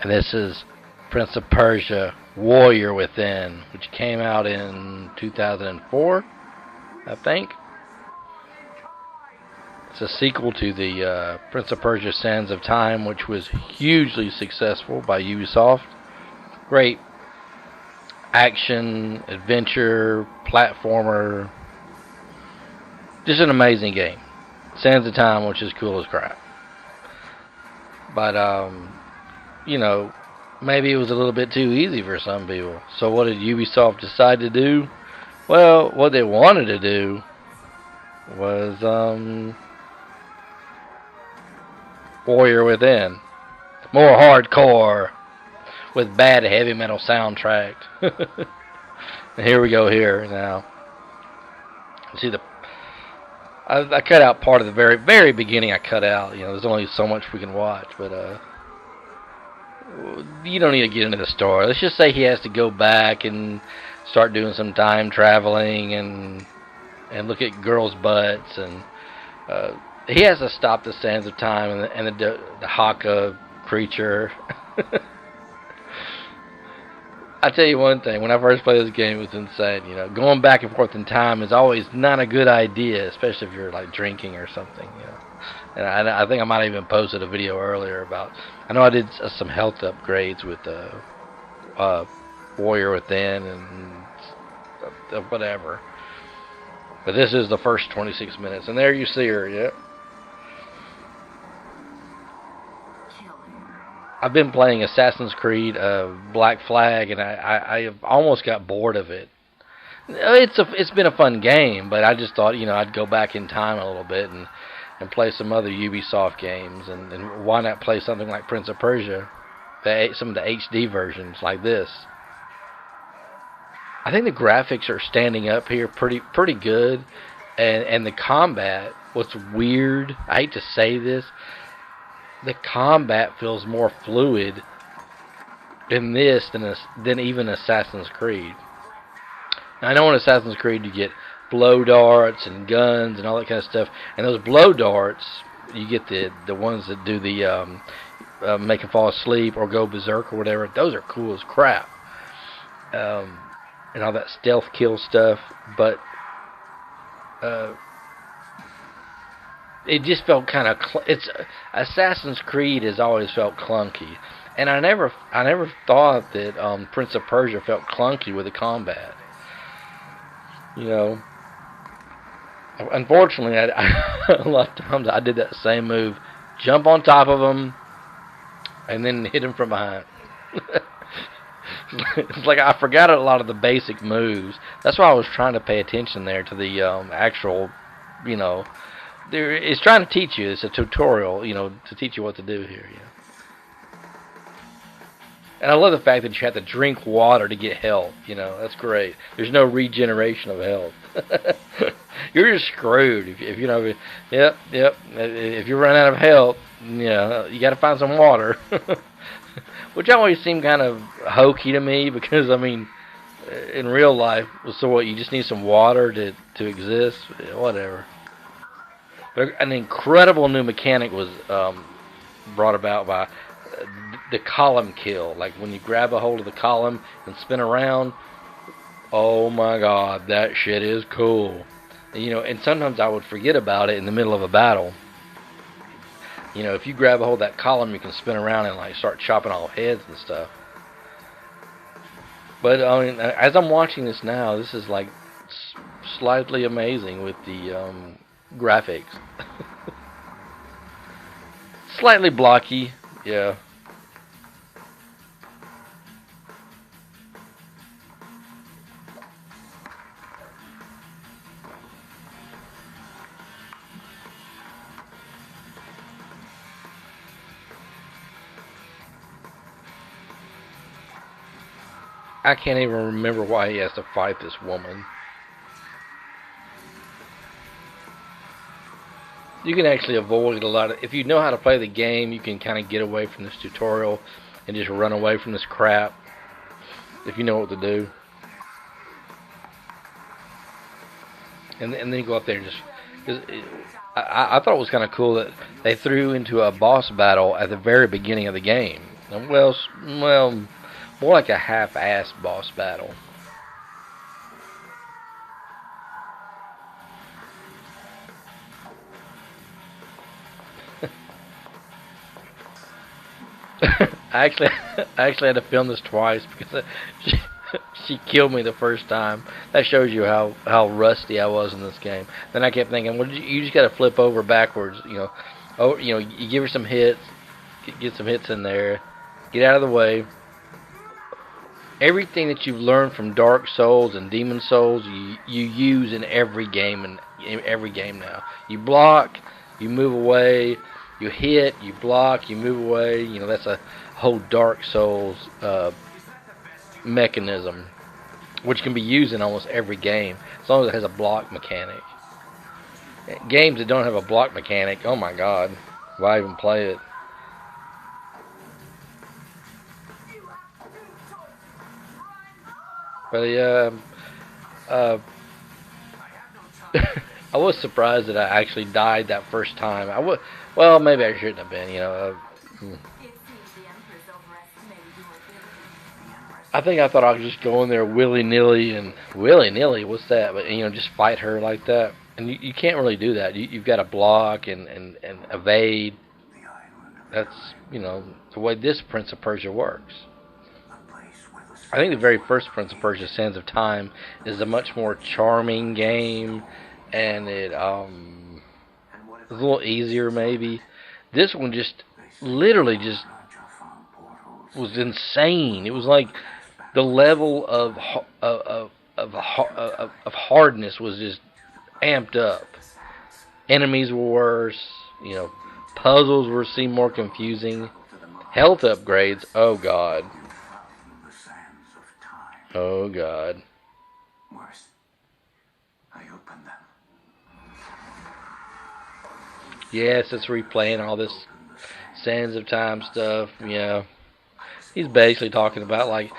And this is Prince of Persia Warrior Within, which came out in 2004, I think. It's a sequel to the Prince of Persia Sands of Time, which was hugely successful by Ubisoft. Great action, adventure, platformer. Just an amazing game. Sands of Time, which is cool as crap. But, you know, maybe it was a little bit too easy for some people. So what did Ubisoft decide to do? Well, what they wanted to do was Warrior Within. More hardcore with bad heavy metal soundtrack. And here we go here now. See I cut out part of the very beginning. I cut out. You know, there's only so much we can watch, but you don't need to get into the story. Let's just say he has to go back and start doing some time traveling and look at girls' butts, and he has to stop the sands of time and the Haka creature. I tell you one thing, when I first played this game, it was insane. You know, going back and forth in time is always not a good idea, especially if you're like drinking or something. You know, and I think I might have even posted a video earlier about. I know I did some health upgrades with Warrior Within and whatever. But this is the first 26 minutes, and there you see her. Yep. I've been playing Assassin's Creed Black Flag, and I almost got bored of it. It's been a fun game, but I just thought, you know, I'd go back in time a little bit and play some other Ubisoft games, and why not play something like Prince of Persia, some of the HD versions like this. I think the graphics are standing up here pretty good, and the combat. What's weird, I hate to say this, the combat feels more fluid in this than even Assassin's Creed. Now, I know in Assassin's Creed you get blow darts and guns and all that kind of stuff, and those blow darts, you get the ones that do the make you fall asleep or go berserk or whatever. Those are cool as crap, and all that stealth kill stuff. But it just felt kind of Assassin's Creed has always felt clunky, and I never thought that Prince of Persia felt clunky with the combat. You know, unfortunately, a lot of times I did that same move: jump on top of them and then hit him from behind. It's like I forgot a lot of the basic moves. That's why I was trying to pay attention there to the actual, you know. It's trying to teach you. It's a tutorial, you know, to teach you what to do here. You know. And I love the fact that you have to drink water to get health. You know, that's great. There's no regeneration of health. You're just screwed if you know. Yep. If you run out of health, you know, you got to find some water. Which always seemed kind of hokey to me because, I mean, in real life, so what? You just need some water to exist. Whatever. But an incredible new mechanic was brought about by the column kill. Like when you grab a hold of the column and spin around, oh my god, that shit is cool. And, you know, and sometimes I would forget about it in the middle of a battle. You know, if you grab a hold of that column, you can spin around and like start chopping off heads and stuff. But I mean, as I'm watching this now, this is like slightly amazing with the graphics. Slightly blocky, yeah. I can't even remember why he has to fight this woman. You can actually avoid a lot of... If you know how to play the game, you can kind of get away from this tutorial and just run away from this crap. If you know what to do. And then you go up there and just... I thought it was kind of cool that they threw into a boss battle at the very beginning of the game. Well, more like a half-assed boss battle. I actually, I actually had to film this twice because she, she killed me the first time. That shows you how rusty I was in this game. Then I kept thinking, well, you just got to flip over backwards, you know. Oh, you know, you give her some hits, get some hits in there, get out of the way. Everything that you've learned from Dark Souls and Demon Souls, you use in every game and in every game now. You block, you move away, you hit, you block, you move away. You know that's a whole Dark Souls mechanism, which can be used in almost every game as long as it has a block mechanic. Games that don't have a block mechanic, oh my god, why even play it? But yeah, uh, I was surprised that I actually died that first time. Well, maybe I shouldn't have been. You know, I think I thought I could just go in there willy nilly and willy nilly. What's that? But you know, just fight her like that, and you can't really do that. You've got to block and evade. That's the way this Prince of Persia works. I think the very first Prince of Persia, Sands of Time, is a much more charming game, and it's a little easier maybe. This one just literally just was insane. It was like the level of hardness was just amped up. Enemies were worse. Puzzles seemed more confusing. Health upgrades. Oh god. Oh god. Yes, it's replaying all this Sands of Time stuff. He's basically talking about like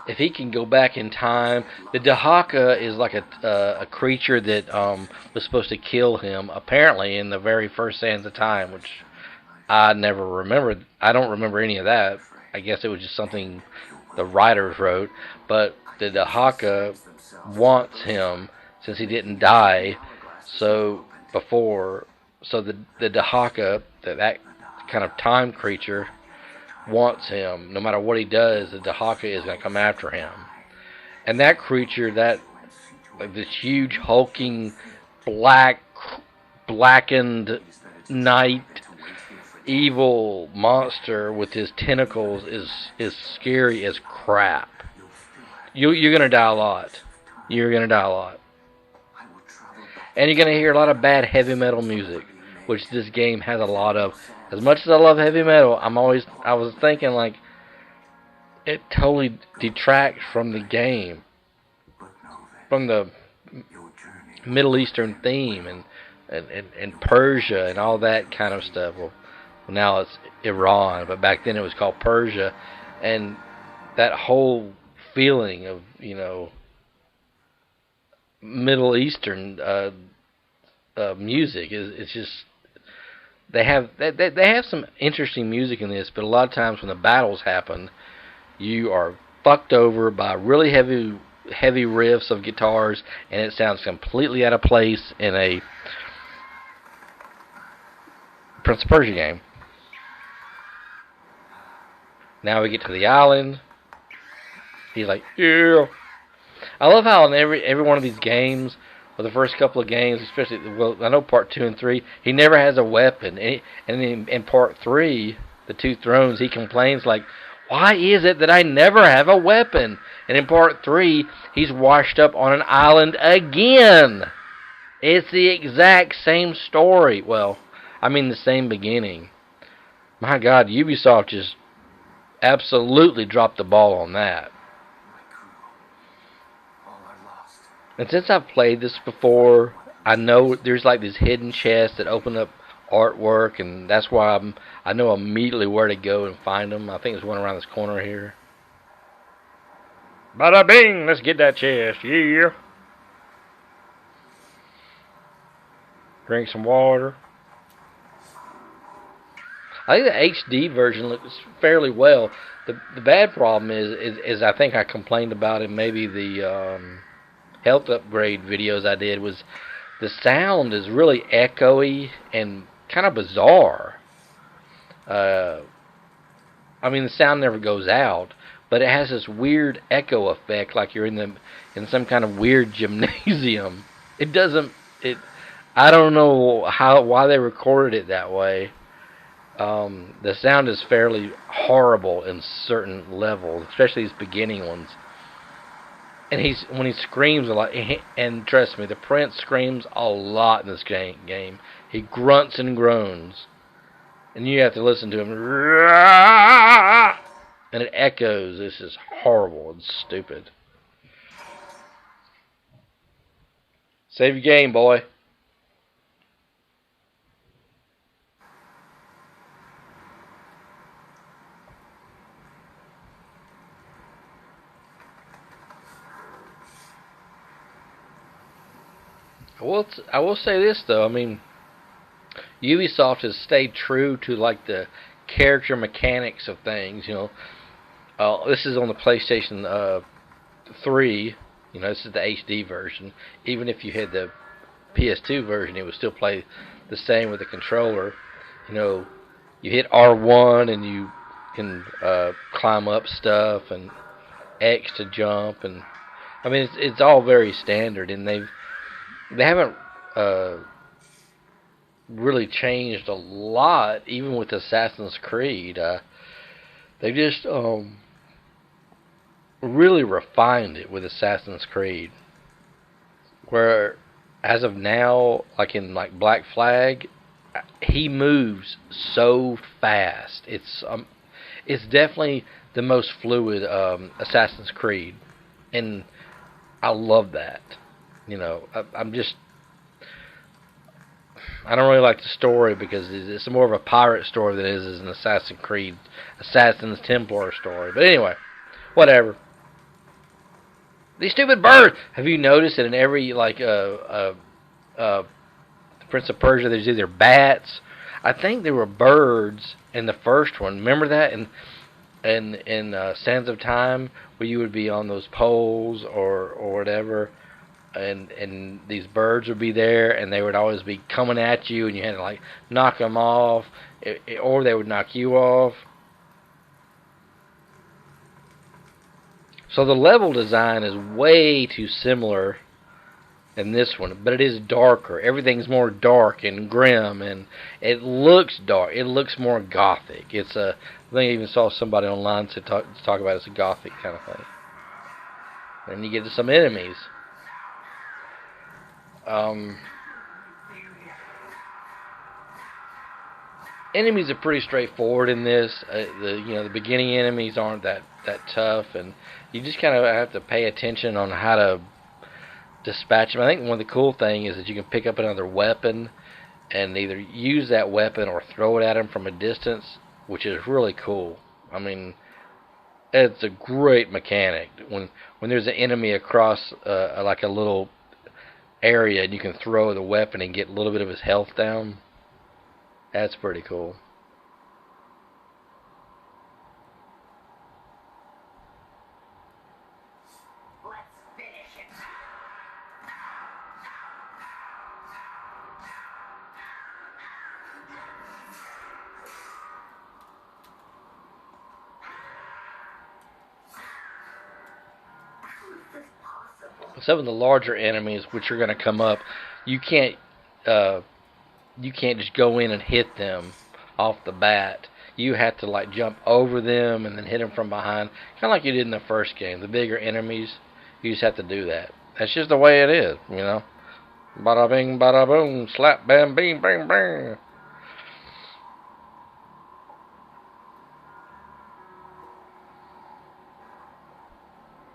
if he can go back in time. The Dahaka is like a creature that was supposed to kill him apparently in the very first Sands of Time, which I never remembered. I don't remember any of that. I guess it was just something the writers wrote. But the Dahaka wants him since he didn't die. So the Dahaka, that kind of time creature, wants him. No matter what he does, the Dahaka is going to come after him. And that creature, this huge hulking blackened knight evil monster with his tentacles is scary as crap. You're gonna die a lot. You're gonna die a lot. And you're gonna hear a lot of bad heavy metal music, which this game has a lot of. As much as I love heavy metal, I was thinking like it totally detracts from the game, from the Middle Eastern theme and Persia and all that kind of stuff. Well, now it's Iran, but back then it was called Persia, and that whole feeling of Middle Eastern music is just they have some interesting music in this, but a lot of times when the battles happen, you are fucked over by really heavy riffs of guitars, and it sounds completely out of place in a Prince of Persia game. Now we get to the island. He's like, yeah. I love how in every one of these games, or the first couple of games, especially, well, I know part 2 and 3, he never has a weapon. And in part 3, the Two Thrones, he complains like, why is it that I never have a weapon? And in part 3, he's washed up on an island again. It's the exact same story. Well, I mean the same beginning. My God, Ubisoft just absolutely dropped the ball on that. And since I've played this before, I know there's like these hidden chests that open up artwork, and that's why I know immediately where to go and find them. I think there's one around this corner here. Bada bing! Let's get that chest, yeah. Drink some water. I think the HD version looks fairly well. The bad problem is I think I complained about it. Maybe the health upgrade videos I did was the sound is really echoey and kind of bizarre. Uh, I mean, the sound never goes out, but it has this weird echo effect, like you're in some kind of weird gymnasium. It doesn't. It. I don't know why they recorded it that way. The sound is fairly horrible in certain levels, especially these beginning ones. And when he screams a lot, and trust me, the prince screams a lot in this game. He grunts and groans, and you have to listen to him, and it echoes. This is horrible and stupid. Save your game, boy. I will say this though. I mean, Ubisoft has stayed true to like the character mechanics of things. This is on the PlayStation 3. This is the HD version. Even if you had the PS2 version, it would still play the same with the controller. You hit R1 and you can climb up stuff, and X to jump, and I mean it's all very standard, and they haven't really changed a lot, even with Assassin's Creed. They just really refined it with Assassin's Creed, where as of now, like in like Black Flag, he moves so fast. It's definitely the most fluid Assassin's Creed, and I love that. I don't really like the story because it's more of a pirate story than it is an Assassin's Templar story. But anyway, whatever. These stupid birds. Have you noticed that in every Prince of Persia, there's either bats. I think there were birds in the first one. Remember that in Sands of Time, where you would be on those poles or whatever, and these birds would be there, and they would always be coming at you, and you had to like knock them off, or they would knock you off. So the level design is way too similar in this one, but it is darker. Everything's more dark and grim, and it looks dark. It looks more gothic. I think I even saw somebody online talk about it's a gothic kind of thing. Then you get to some enemies. Enemies are pretty straightforward in this. The beginning enemies aren't that tough, and you just kind of have to pay attention on how to dispatch them. I think one of the cool things is that you can pick up another weapon and either use that weapon or throw it at them from a distance, which is really cool. I mean, it's a great mechanic when there's an enemy across like a little area, and you can throw the weapon and get a little bit of his health down. That's pretty cool. Some of the larger enemies, which are going to come up, you can't just go in and hit them off the bat. You have to like jump over them and then hit them from behind, kind of like you did in the first game. The bigger enemies, you just have to do that. That's just the way it is, Bada bing, bada boom, slap, bam, bing, bang, bang.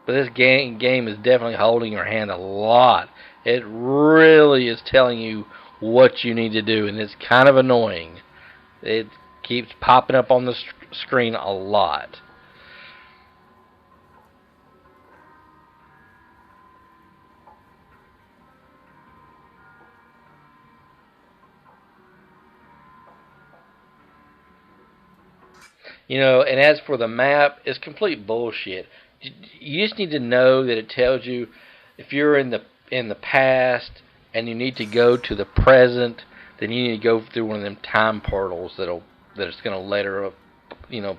But this game is definitely holding your hand a lot. It really is telling you what you need to do, and it's kind of annoying. It keeps popping up on the screen a lot. And as for the map, it's complete bullshit. You just need to know that it tells you if you're in the past and you need to go to the present, then you need to go through one of them time portals that it's gonna later up,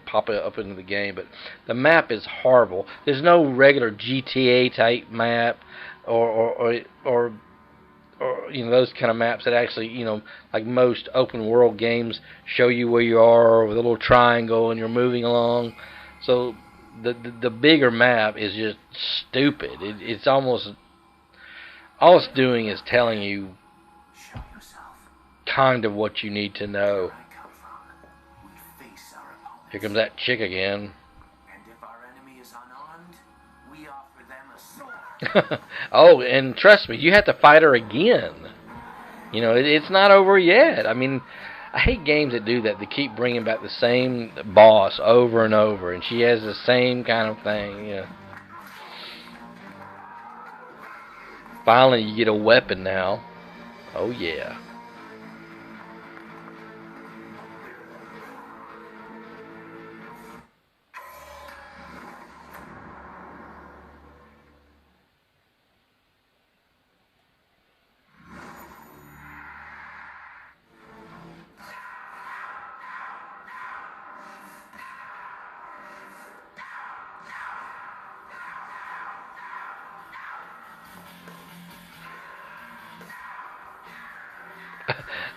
pop it up into the game. But the map is horrible. There's no regular GTA type map or those kind of maps that actually, like most open world games, show you where you are with a little triangle and you're moving along. So the bigger map is just stupid. It's almost all it's doing is telling you kind of what you need to know. Here comes that chick again. And if our enemy is unarmed, we offer them a sword. Oh, and trust me, you have to fight her again. It's not over yet. I mean, I hate games that do that. They keep bringing back the same boss over and over, and she has the same kind of thing. Finally, you get a weapon now. Oh, yeah.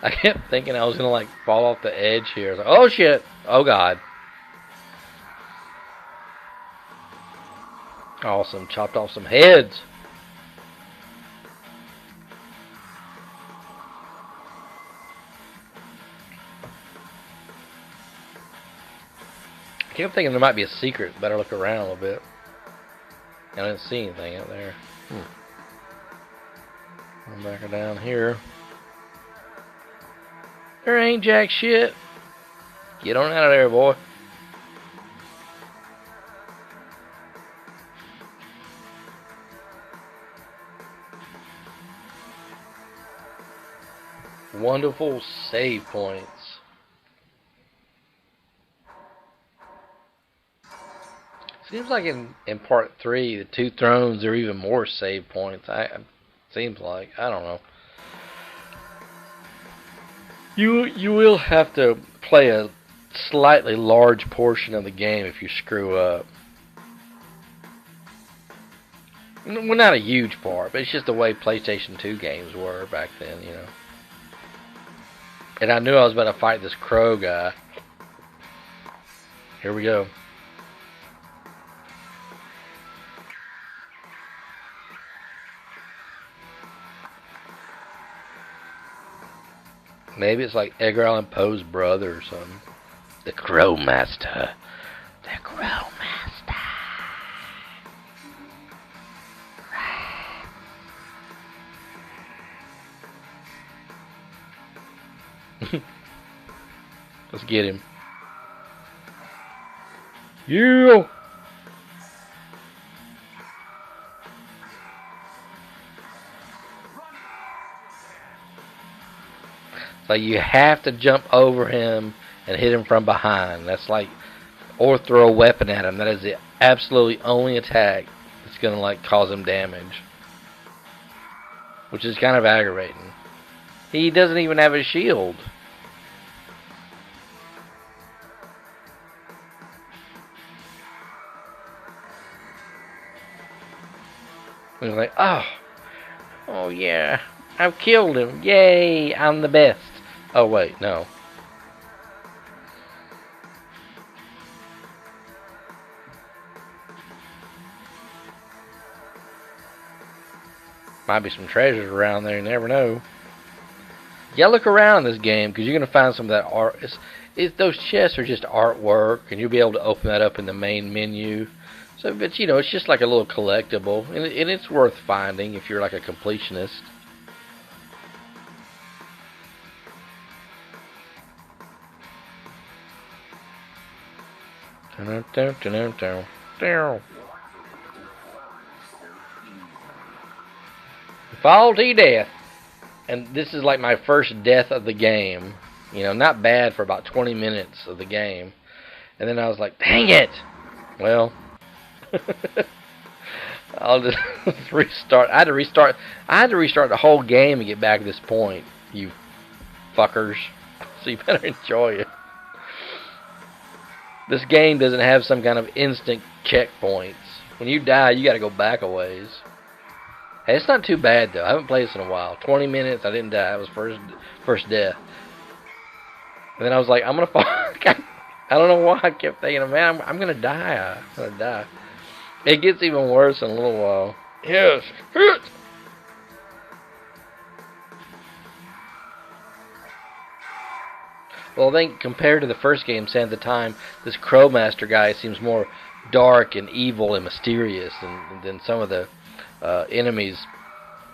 I kept thinking I was gonna fall off the edge here. I was like, oh shit! Oh god! Awesome! Chopped off some heads. I kept thinking there might be a secret. Better look around a little bit. I didn't see anything out there. I'm back down here. There ain't jack shit. Get on out of there, boy. Wonderful save points. Seems like in part 3, the two thrones, there are even more save points. Seems like. I don't know. You will have to play a slightly large portion of the game if you screw up. Well, not a huge part, but it's just the way PlayStation 2 games were back then, And I knew I was about to fight this crow guy. Here we go. Maybe it's like Edgar Allan Poe's brother or something. The Crow Master. The Crow Master. Let's get him. You. So you have to jump over him and hit him from behind. That's or throw a weapon at him. That is the absolutely only attack that's gonna cause him damage, which is kind of aggravating. He doesn't even have a shield. He's oh yeah, I've killed him. Yay, I'm the best. Oh wait, no. Might be some treasures around there, you never know. Yeah, look around this game, because you're going to find some of that art. Those chests are just artwork, and you'll be able to open that up in the main menu. So, but it's just like a little collectible, and it's worth finding if you're like a completionist. Faulty death. And this is like my first death of the game. Not bad for about 20 minutes of the game. And then I was like, dang it! Well, I'll just restart. I had to restart. I had to restart the whole game to get back to this point. You fuckers. So you better enjoy it. This game doesn't have some kind of instant checkpoints. When you die, you gotta go back a ways. Hey, it's not too bad though. I haven't played this in a while. 20 minutes, I didn't die. It was first death. And then I was like, I'm gonna fall. I don't know why I kept thinking, man, I'm gonna die. I'm gonna die. It gets even worse in a little while. Yes. Well, I think compared to the first game, say at the time, this Crowmaster guy seems more dark and evil and mysterious than some of the enemies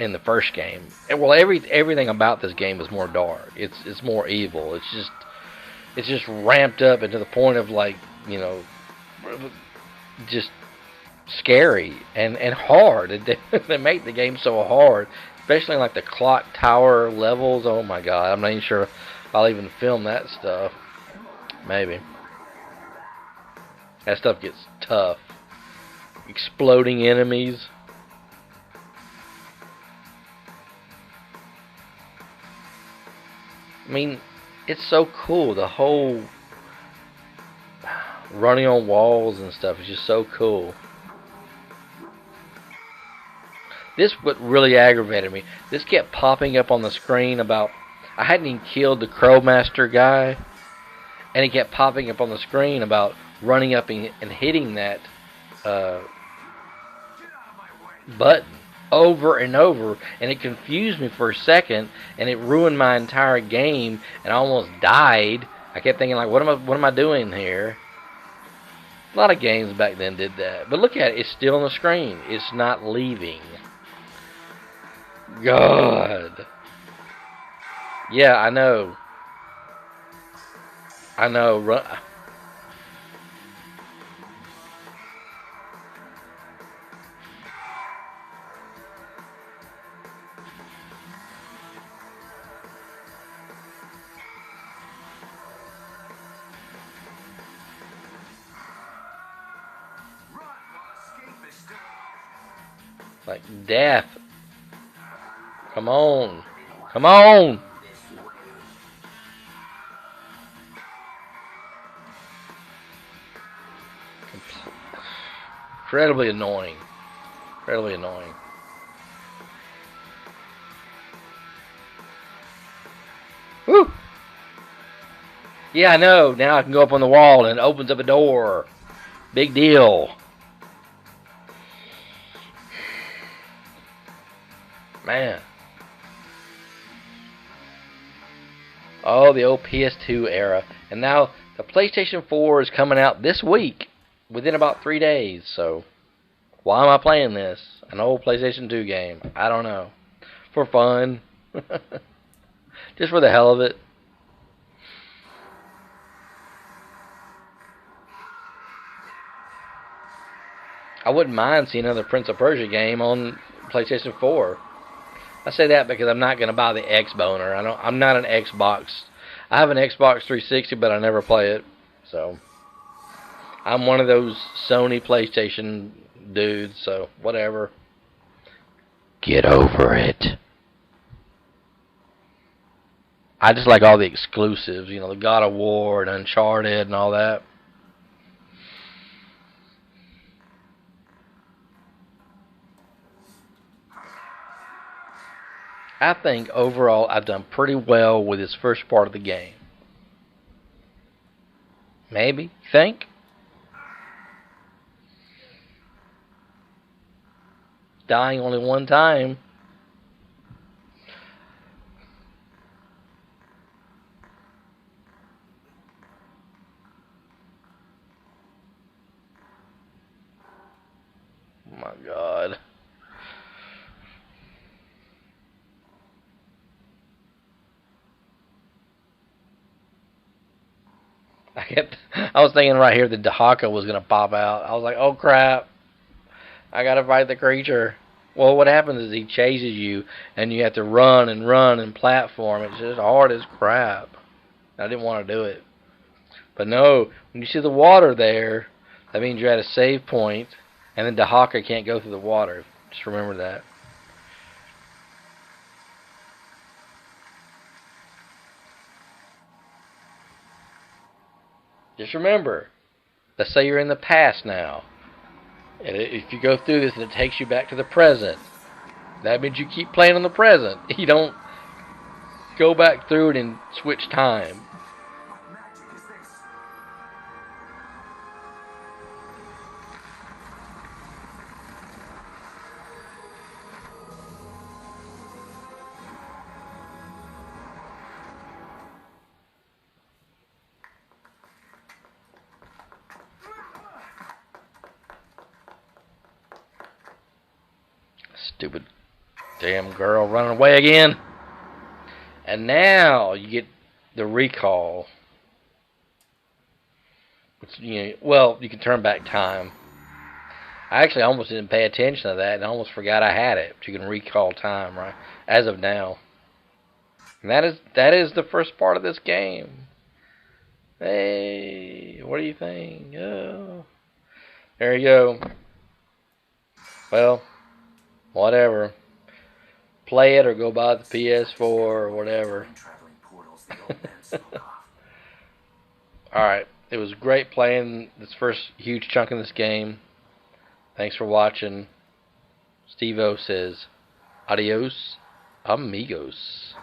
in the first game. And, well, everything about this game is more dark. It's more evil. It's just ramped up into the point of, like, you know, just scary and hard. They make the game so hard, especially like the clock tower levels. Oh my god, I'm not even sure if I'll even film that stuff. Maybe. That stuff gets tough. Exploding enemies. I mean, it's so cool. The whole running on walls and stuff is just so cool. This what really aggravated me. This kept popping up on the screen about I hadn't even killed the Crowmaster guy, and it kept popping up on the screen about running up and hitting that button over and over, and it confused me for a second, and it ruined my entire game, and I almost died. I kept thinking, like, what am I doing here? A lot of games back then did that, but look at it. It's still on the screen. It's not leaving. God. Yeah, I know. Run. Like death. Come on. Come on. Incredibly annoying. Incredibly annoying. Woo! Yeah, I know. Now I can go up on the wall and it opens up a door. Big deal. Man. Oh, the old PS2 era. And now the PlayStation 4 is coming out this week. Within about 3 days. So, why am I playing this? An old PlayStation 2 game. I don't know. For fun. Just for the hell of it. I wouldn't mind seeing another Prince of Persia game on PlayStation 4. I say that because I'm not going to buy the X-Boner. I'm not an Xbox. I have an Xbox 360, but I never play it. So, I'm one of those Sony PlayStation dudes, so whatever. Get over it. I just like all the exclusives, you know, the God of War and Uncharted and all that. I think overall I've done pretty well with this first part of the game. Maybe? Think? Dying only one time. Oh my god. I was thinking right here that Dahaka was gonna pop out. I was like, oh crap. I gotta fight the creature. Well, what happens is he chases you, and you have to run and platform. It's just hard as crap. I didn't want to do it. But no, when you see the water there, that means you're at a save point, and then Dahaka can't go through the water. Just remember that. Just remember, let's say you're in the past now. And if you go through this and it takes you back to the present, that means you keep playing on the present. You don't go back through it and switch time. What magic is this? Stupid damn girl running away again. And now you get the recall. Which, well, you can turn back time. I actually almost didn't pay attention to that and I almost forgot I had it. But you can recall time, right? As of now. And that is the first part of this game. Hey, what do you think? Oh. There you go. Well, whatever. Play it or go buy the PS4 or whatever. Alright, it was great playing this first huge chunk of this game. Thanks for watching. Steve-O says, adios, amigos.